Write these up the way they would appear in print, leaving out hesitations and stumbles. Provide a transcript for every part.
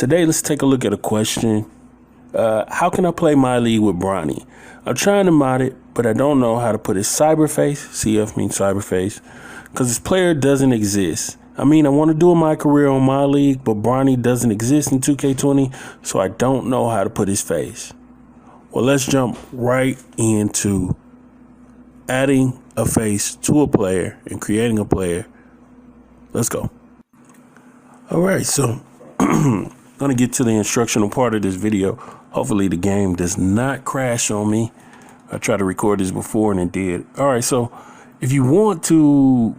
Today, let's take a look at a question. How can I play MyLeague with Bronny? I'm trying to mod it, but I don't know how to put his cyberface, CF means cyberface, because this player doesn't exist. I mean, I want to do a Mycareer on MyLeague, but Bronny doesn't exist in 2K20, so I don't know how to put his face. Well, let's jump right into adding a face to a player and creating a player. Let's go. All right, so I'm going to get to the instructional part of this video. Hopefully the game does not crash on me. I tried to record this before and it did. All right, so if you want to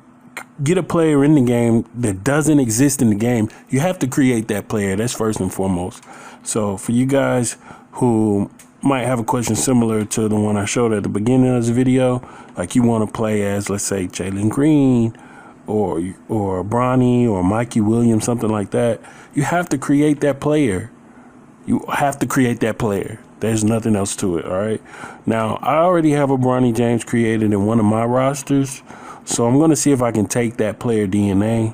get a player in the game that doesn't exist in the game, you have to create that player. That's first and foremost. So for you guys who might have a question similar to the one I showed at the beginning of this video, like you want to play as, let's say, Jalen Green or Bronny or Mikey Williams, something like that, you have to create that player. You have to create that player. There's nothing else to it, all right? Now, I already have a Bronny James created in one of my rosters, so I'm going to see if I can take that player DNA.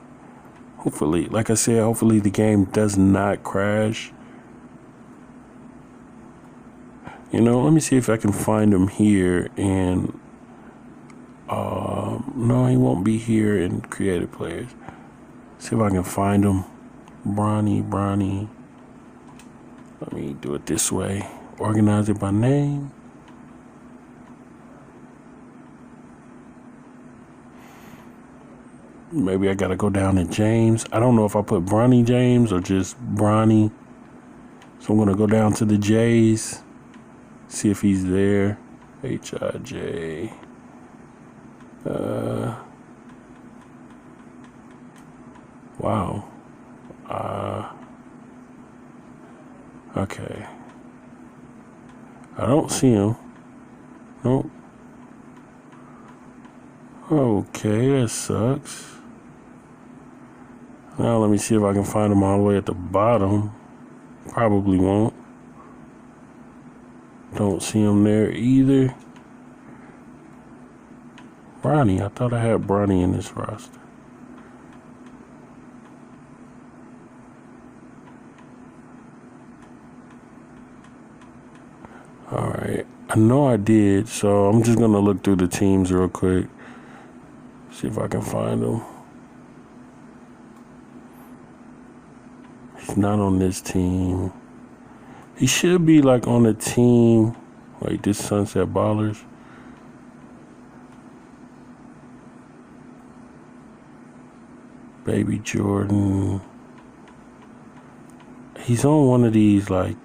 Hopefully, like I said, hopefully the game does not crash. You know, let me see if I can find him here and no, he won't be here in creative players. See if I can find him. Bronny. Let me do it this way. Organize it by name. Maybe I gotta go down to James. I don't know if I put Bronny James or just Bronny. So I'm gonna go down to the J's. See if he's there. H-I-J. Wow. Okay. I don't see him. Nope. Okay, that sucks. Now let me see if I can find him all the way at the bottom. Probably won't. Don't see him there either. Bronny, I thought I had Bronny in this roster. All right, I know I did, so I'm just gonna look through the teams real quick. See if I can find him. He's not on this team. He should be like on the team, like this Sunset Ballers. Baby Jordan. He's on one of these, like,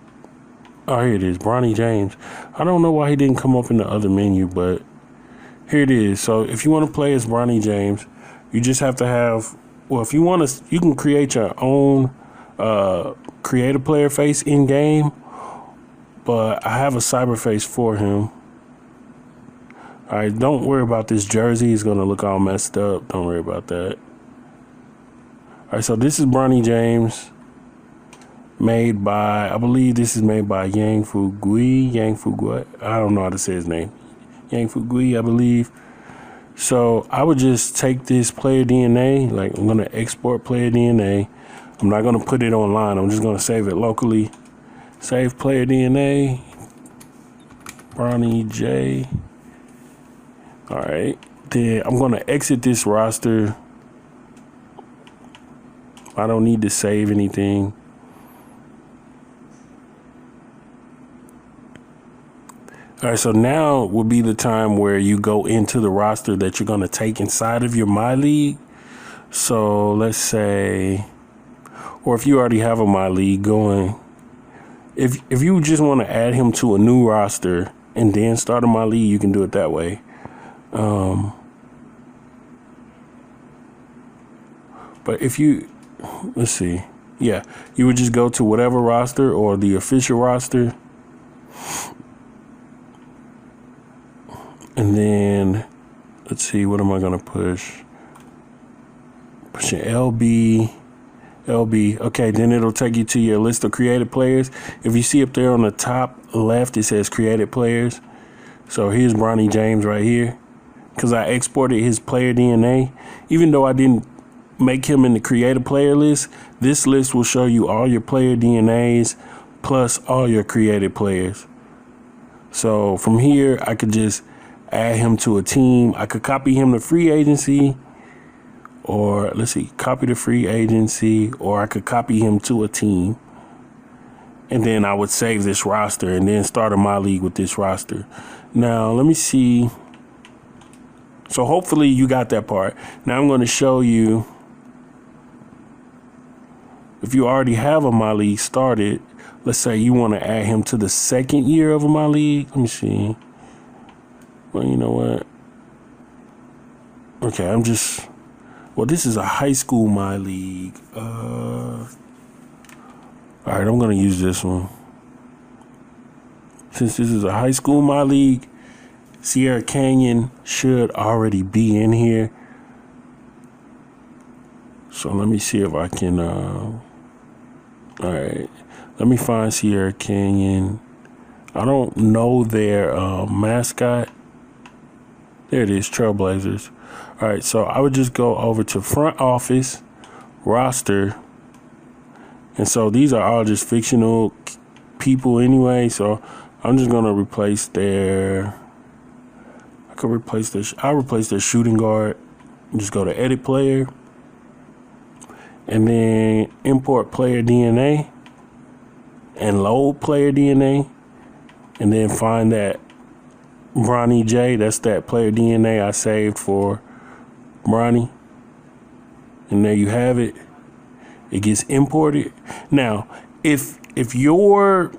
oh, here it is, Bronny James. I don't know why he didn't come up in the other menu, but here it is. So if you want to play as Bronny James, you just have to have, well, if you want to, you can create your own create a player face in game, but I have a cyber face for him. All right, don't worry about this jersey. It's going to look all messed up. Don't worry about that. All right, so this is Bronny James, made by, I believe this is made by Yang Fu Gui. I don't know how to say his name. Yang Fu Gui, I believe. So I would just take this player DNA, like I'm going to export player DNA. I'm not going to put it online. I'm just going to save it locally. Save player DNA, Bronny J. All right, then I'm going to exit this roster. I don't need to save anything. All right, so now will be the time where you go into the roster that you're going to take inside of your MyLeague. So let's say, or if you already have a MyLeague going, if you just want to add him to a new roster and then start a MyLeague, you can do it that way. But if you, let's see, yeah, you would just go to whatever roster or the official roster. And then, let's see, what am I going to push? Pushing LB. Okay, then it'll take you to your list of created players. If you see up there on the top left, it says created players. So here's Bronny James right here. Because I exported his player DNA. Even though I didn't make him in the create a player list, this list will show you all your player DNAs plus all your created players. So from here, I could just add him to a team. I could copy him to free agency, or let's see, copy to free agency, or I could copy him to a team. And then I would save this roster and then start a MyLeague with this roster. Now, let me see. So hopefully you got that part. Now I'm going to show you, if you already have a MyLeague started, let's say you want to add him to the second year of a MyLeague. Let me see. Well, you know what? Okay, well, this is a high school MyLeague. All right, I'm going to use this one. Since this is a high school MyLeague, Sierra Canyon should already be in here. So let me see if I can, all right, let me find Sierra Canyon. I don't know their mascot. There it is, Trailblazers. All right, so I would just go over to front office, roster. And so these are all just fictional people anyway. So I'm just going to replace I'll replace their shooting guard. Just go to edit player. And then import player DNA. And load player DNA. And then find that Bronny J. That's that player DNA I saved for Bronny. And there you have it. It gets imported. Now, if your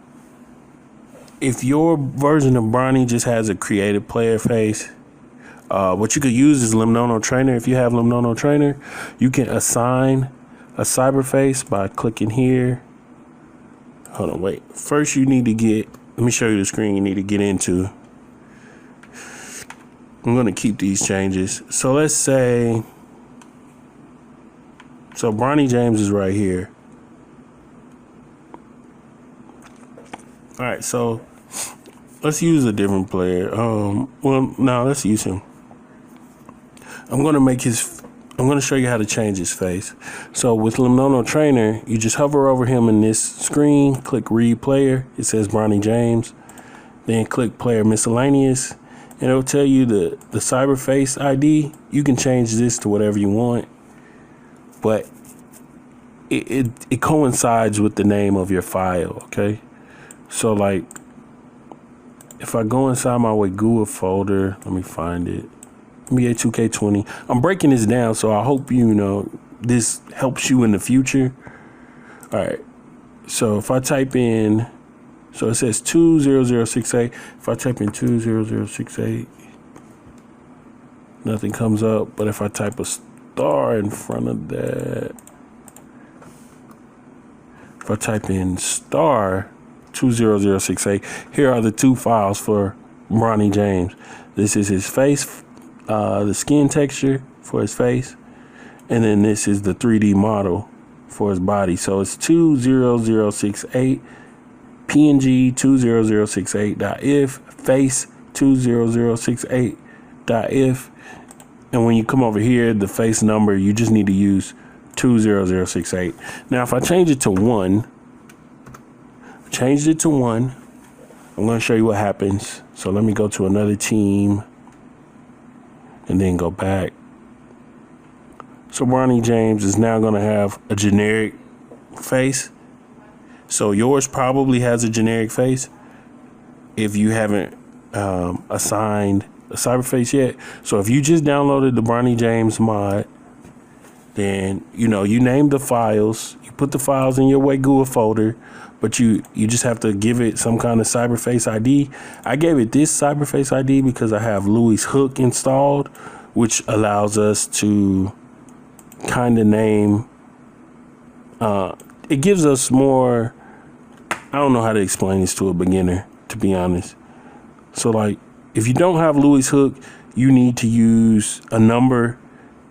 version of Bronny just has a created player face, what you could use is Limnono Trainer. If you have Limnono Trainer, you can assign a cyber face by clicking here. Hold on, wait. First, you need to let me show you the screen you need to get into. I'm going to keep these changes. So let's say, so Bronny James is right here. All right, so let's use a different player. Well, no, let's use him. I'm going to show you how to change his face. So with Limnono Trainer, you just hover over him in this screen, click Read Player. It says Bronny James. Then click Player Miscellaneous, and it'll tell you the cyber face ID. You can change this to whatever you want, but it coincides with the name of your file, okay? So like, if I go inside my JusBGood folder, let me find it. NBA 2K20. I'm breaking this down, so I hope this helps you in the future. All right. So if I type in, so it says 20068. If I type in 20068, nothing comes up. But if I type a star in front of that, if I type in star 20068, here are the two files for Bronny James. This is his face, the skin texture for his face, and then this is the 3D model for his body. So it's 20068 PNG 20068.if face 20068.if, and when you come over here, the face number, you just need to use 20068. Now, if I change it to 1, I'm going to show you what happens. So let me go to another team and then go back. So Bronny James is now going to have a generic face. So yours probably has a generic face if you haven't assigned a cyber face yet. So if you just downloaded the Bronny James mod, then you name the files, you put the files in your JusBGood folder, but you just have to give it some kind of cyberface ID. I gave it this cyberface ID because I have Louis Hook installed, which allows us to kind of name, it gives us more, I don't know how to explain this to a beginner, to be honest. So like, if you don't have Louis Hook, you need to use a number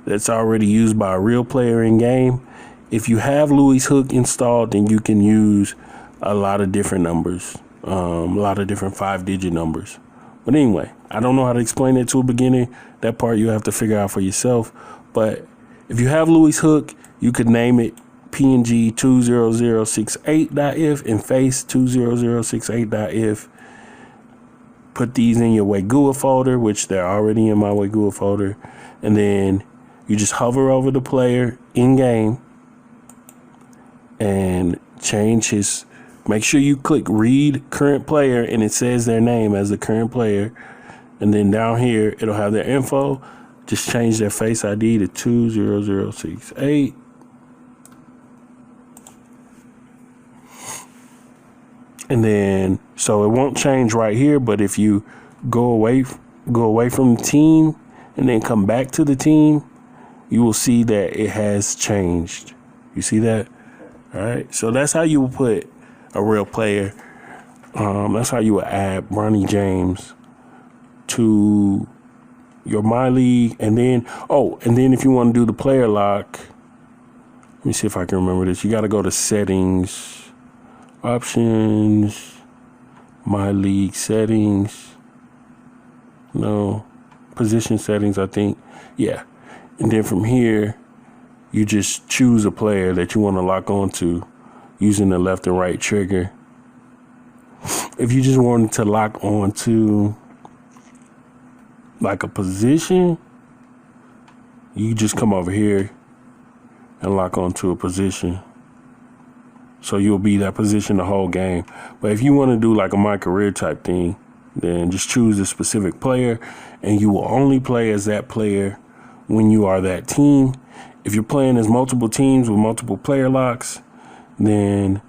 that's already used by a real player in game. If you have Louis Hook installed, then you can use a lot of different numbers, a lot of different 5-digit numbers. But anyway, I don't know how to explain it to a beginner. That part you have to figure out for yourself. But If you have Louis' hook, you could name it PNG 20068.if and face 20068.if. Put these in your Waygua folder, which they're already in my Waygua folder. And then you just hover over the player in game and change his. Make sure you click read current player and it says their name as the current player. And then down here, it'll have their info. Just change their face ID to 20068. And then, so it won't change right here, but if you go away from the team and then come back to the team, you will see that it has changed. You see that? All right. So that's how you will put a real player. That's how you will add Bronny James to your MyLeague. And then, if you want to do the player lock, let me see if I can remember this. You got to go to settings. Options, MyLeague settings, no, position settings, I think. Yeah. And then from here, you just choose a player that you want to lock onto using the left and right trigger. If you just wanted to lock onto like a position, you just come over here and lock onto a position. So you'll be that position the whole game. But if you want to do like a MyCareer type thing, then just choose a specific player and you will only play as that player when you are that team. If you're playing as multiple teams with multiple player locks, then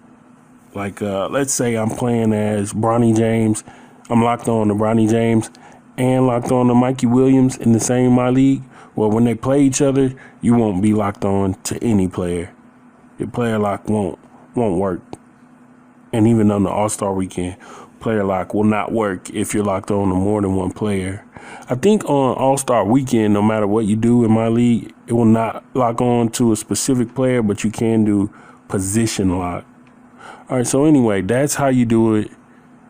like let's say I'm playing as Bronny James. I'm locked on to Bronny James and locked on to Mikey Williams in the same MyLeague. Well, when they play each other, you won't be locked on to any player. Your player lock won't work. And even on the All-Star weekend, player lock will not work if you're locked on to more than one player. I think on All-Star weekend, no matter what you do in MyLeague, it will not lock on to a specific player, but you can do position lock. All right, so anyway, that's how you do it.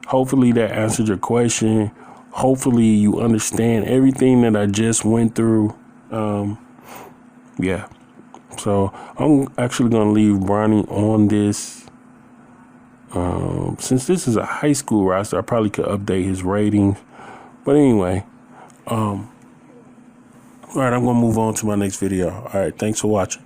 Hopefully that answered your question. Hopefully you understand everything that I just went through. Yeah. So I'm actually going to leave Bronny on this. Since this is a high school roster, I probably could update his ratings. But anyway, all right, I'm going to move on to my next video. All right, thanks for watching.